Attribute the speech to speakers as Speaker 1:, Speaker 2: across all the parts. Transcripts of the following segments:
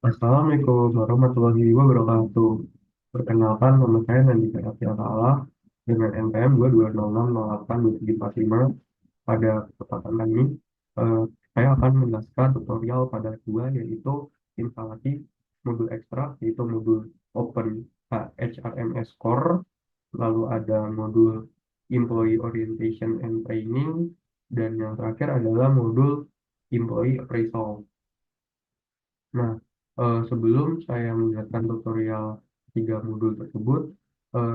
Speaker 1: Assalamualaikum warahmatullahi wabarakatuh. Perkenalkan, nama saya Nandita Salah dengan NPM 220608275. Pada kesempatan ini, eh, saya akan menjelaskan tutorial pada dua, yaitu instalasi modul ekstra, yaitu modul Open HRMS Core, lalu ada modul Employee Orientation and Training, dan yang terakhir adalah modul Employee Appraisal. Nah, sebelum saya menjelaskan tutorial tiga modul tersebut,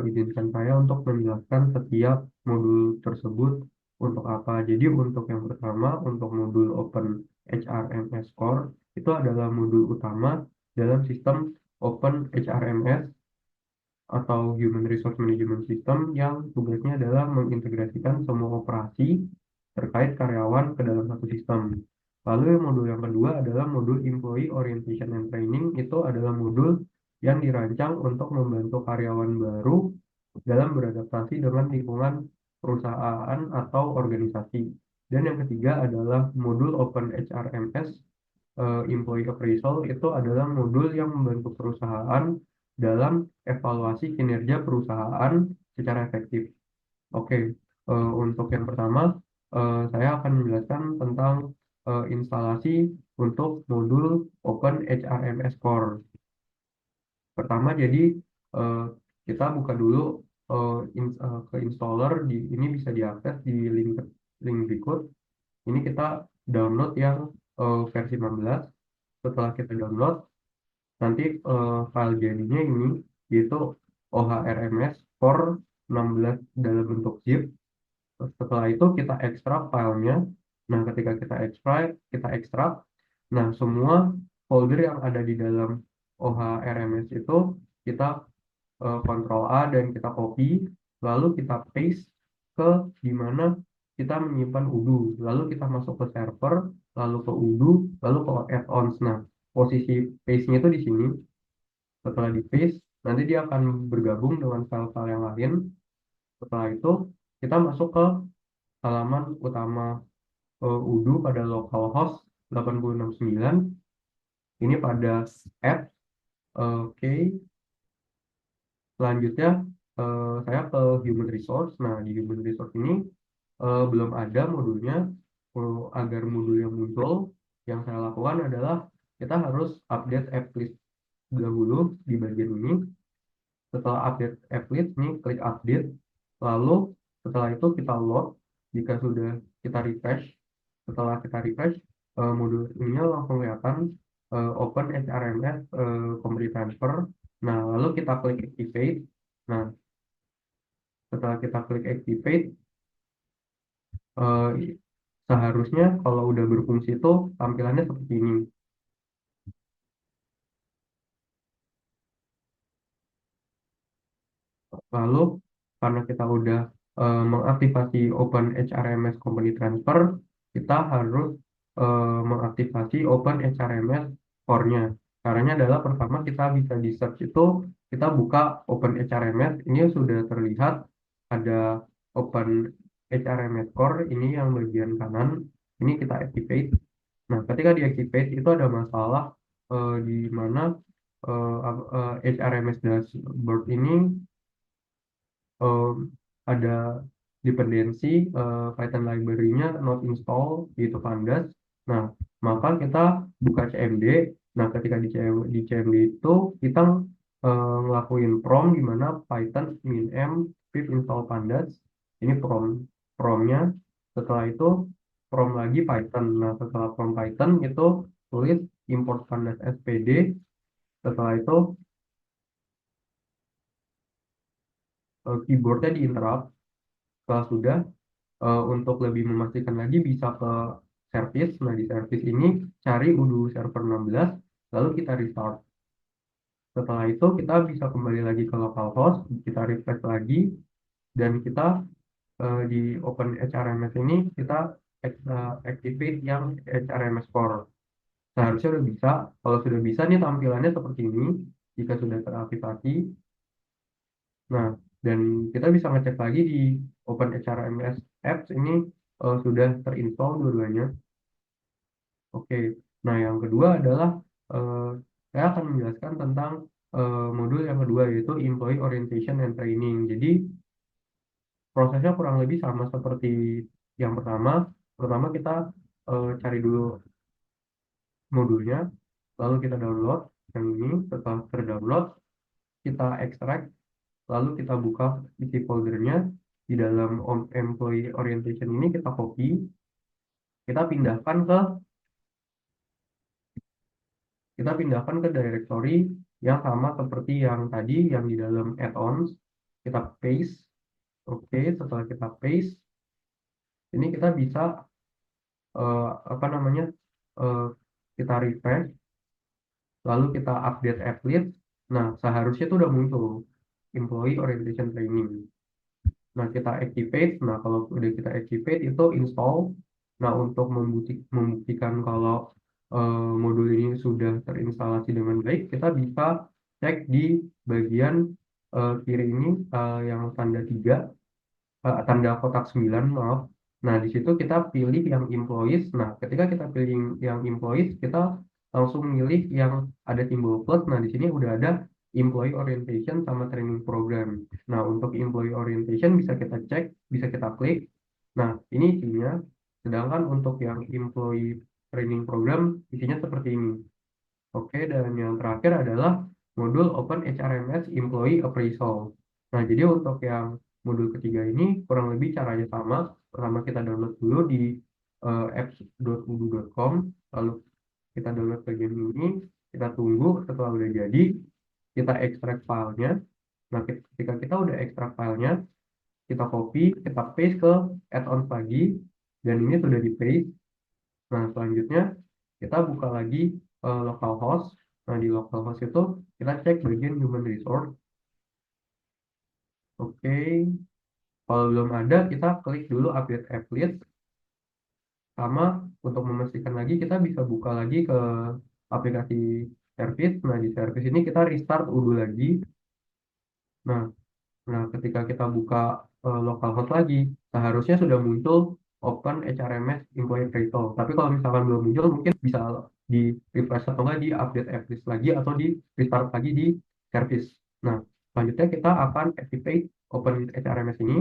Speaker 1: izinkan saya untuk menjelaskan setiap modul tersebut untuk apa. Jadi untuk yang pertama, untuk modul Open HRMS Core, itu adalah modul utama dalam sistem Open HRMS atau Human Resource Management System yang tugasnya adalah mengintegrasikan semua operasi terkait karyawan ke dalam satu sistem. Lalu modul yang kedua adalah modul Employee Orientation and Training. Itu adalah modul yang dirancang untuk membantu karyawan baru dalam beradaptasi dengan lingkungan perusahaan atau organisasi. Dan yang ketiga adalah modul Open HRMS Employee Appraisal. Itu adalah modul yang membantu perusahaan dalam evaluasi kinerja perusahaan secara efektif. Oke, untuk yang pertama, saya akan menjelaskan tentang instalasi untuk modul Open HRMS Core. Pertama, jadi eh, kita buka dulu ke installer. Ini bisa diakses di link berikut. Ini kita download yang versi 16. Setelah kita download, nanti file jadinya ini yaitu OHRMS core 16 dalam bentuk zip. Setelah itu kita ekstrak filenya. Nah, ketika kita ekstrak, nah semua folder yang ada di dalam OHRMS itu kita Ctrl A dan kita copy, lalu kita paste ke di mana kita menyimpan UDU, lalu kita masuk ke server, lalu ke UDU, lalu ke add-ons. Nah, posisi paste-nya itu di sini. Setelah di paste, nanti dia akan bergabung dengan file-file yang lain. Setelah itu, kita masuk ke halaman utama UDU pada localhost 8069. Ini pada app. Oke, selanjutnya saya ke human resource. Nah, di human resource ini belum ada modulnya. Agar modulnya muncul, yang saya lakukan adalah kita harus update applist dahulu di bagian ini. Setelah update applist, ini klik update. Lalu setelah itu kita load. Jika sudah, kita refresh. Setelah kita refresh, modul ini langsung kelihatan open HRMS complete transfer. Nah, lalu kita klik activate. Nah, setelah kita klik activate, eh, seharusnya kalau udah berfungsi itu tampilannya seperti ini. Lalu karena kita udah mengaktifasi Open HRMS Company Transfer, kita harus mengaktifasi Open HRMS Core-nya. Caranya adalah pertama kita bisa di search itu, kita buka Open HRMS, ini sudah terlihat ada Open HRMS Core, ini yang bagian kanan, ini kita activate. Nah, ketika diactivate itu ada masalah di mana HRMS dashboard ini um, ada dependensi Python library-nya not install, yaitu Pandas. Nah, maka kita buka CMD. Nah, ketika di CMD itu kita ngelakuin prom di mana Python min pip install Pandas. Ini promnya. Setelah itu prom lagi Python. Nah, setelah prom Python itu tulis import Pandas SPD. Setelah itu keyboardnya di interrupt. Setelah sudah, untuk lebih memastikan lagi bisa ke service. Nah, di service ini cari udu server 16, lalu kita restart. Setelah itu kita bisa kembali lagi ke localhost, kita refresh lagi, dan kita di Open HRMS ini kita activate yang HRMS Core. Seharusnya udah bisa. Kalau sudah bisa nih tampilannya seperti ini jika sudah teraktivasi. Nah, dan kita bisa ngecek lagi di Open HRMS Apps ini sudah terinstall dua-duanya. Oke. Nah, yang kedua adalah eh, saya akan menjelaskan tentang modul yang kedua yaitu Employee Orientation and Training. Jadi prosesnya kurang lebih sama seperti yang pertama. Pertama kita cari dulu modulnya, lalu kita download yang ini. Setelah terdownload, kita ekstrak, lalu kita buka isi foldernya. Di dalam Employee Orientation ini kita copy, kita pindahkan ke directory yang sama seperti yang tadi yang di dalam add-ons. Kita paste. Oke, setelah kita paste, ini kita bisa apa namanya, eh, kita refresh, lalu kita update applet. Nah, seharusnya itu udah muncul Employee Orientation Training. Nah, kita activate. Nah, kalau udah kita activate itu install. Nah, untuk membuktikan kalau modul ini sudah terinstalasi dengan baik, kita bisa cek di bagian kiri ini, yang tanda 3, tanda kotak 9, maaf. Nah, di situ kita pilih yang employees. Nah, ketika kita pilih yang employees, kita langsung milih yang ada simbol plus. Nah, di sini udah ada employee orientation sama training program. Nah, untuk employee orientation bisa kita cek, bisa kita klik. Nah, ini isinya. Sedangkan untuk yang employee training program isinya seperti ini. Oke, dan yang terakhir adalah modul Open HRMS Employee Appraisal. Nah, jadi untuk yang modul ketiga ini kurang lebih caranya sama. Pertama kita download dulu di apps.udu.com, lalu kita download bagian ini, kita tunggu setelah udah jadi, kita ekstrak filenya. Nah, ketika kita udah ekstrak filenya, kita copy, kita paste ke add-on lagi, dan ini sudah di paste. Nah, selanjutnya kita buka lagi localhost. Nah, di localhost itu kita cek bagian human resource. Oke, kalau belum ada, kita klik dulu update applet. Sama, untuk memastikan lagi, kita bisa buka lagi ke aplikasi service. Nah, di service ini kita restart Udo lagi. Nah, ketika kita buka localhost lagi, seharusnya sudah muncul Open HRMS Employee Appraisal. Tapi kalau misalkan belum muncul, mungkin bisa di refresh atau enggak di update application lagi atau di restart lagi di service. Nah, selanjutnya kita akan activate Open HRMS ini.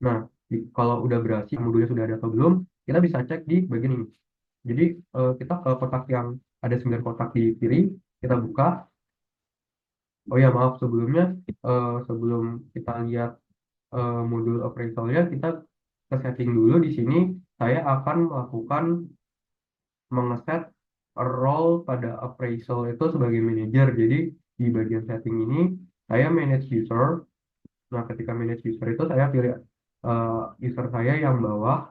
Speaker 1: Nah, kalau udah berhasil, modulnya sudah ada atau belum, kita bisa cek di bagian ini. Jadi kita ke kotak yang ada 9 kotak di kiri, kita buka. Oh ya, maaf sebelumnya, sebelum kita lihat modul appraisalnya, kita ke setting dulu. Di sini saya akan melakukan mengeset role pada appraisal itu sebagai manager. Jadi di bagian setting ini saya manage user. Nah, ketika manage user itu saya pilih user saya yang bawah.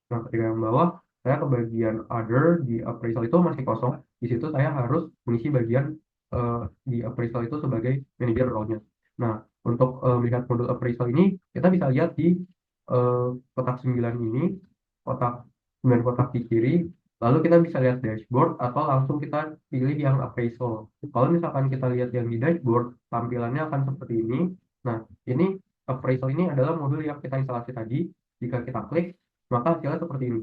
Speaker 1: Nah, ketika yang bawah, saya ke bagian other. Di appraisal itu masih kosong. Di situ saya harus mengisi bagian eh, di appraisal itu sebagai manager role-nya. Nah, untuk melihat modul appraisal ini, kita bisa lihat di eh, kotak 9 ini, kotak 9 kotak di kiri. Lalu kita bisa lihat dashboard atau langsung kita pilih yang appraisal. Kalau misalkan kita lihat yang di dashboard, tampilannya akan seperti ini. Nah, ini appraisal ini adalah modul yang kita instalasi tadi. Jika kita klik, maka hasilnya seperti ini.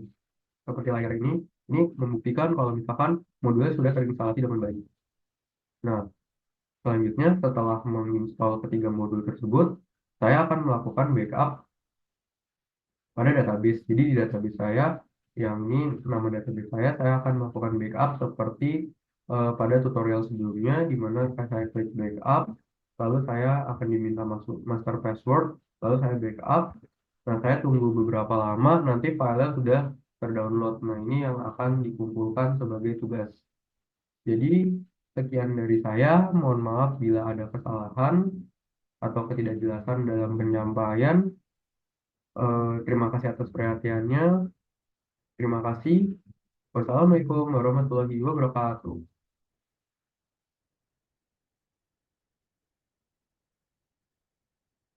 Speaker 1: Seperti layar ini membuktikan kalau misalkan modulnya sudah terinstalasi dengan baik. Nah, selanjutnya setelah menginstal ketiga modul tersebut, saya akan melakukan backup pada database. Jadi di database saya, yang ini nama database saya akan melakukan backup seperti pada tutorial sebelumnya, di mana saya klik backup, lalu saya akan diminta masuk master password, lalu saya backup. Nah, saya tunggu beberapa lama, nanti filenya sudah terdownload. Nah, ini yang akan dikumpulkan sebagai tugas. Jadi, sekian dari saya. Mohon maaf bila ada kesalahan atau ketidakjelasan dalam penyampaian. Terima kasih atas perhatiannya. Terima kasih. Wassalamualaikum warahmatullahi wabarakatuh.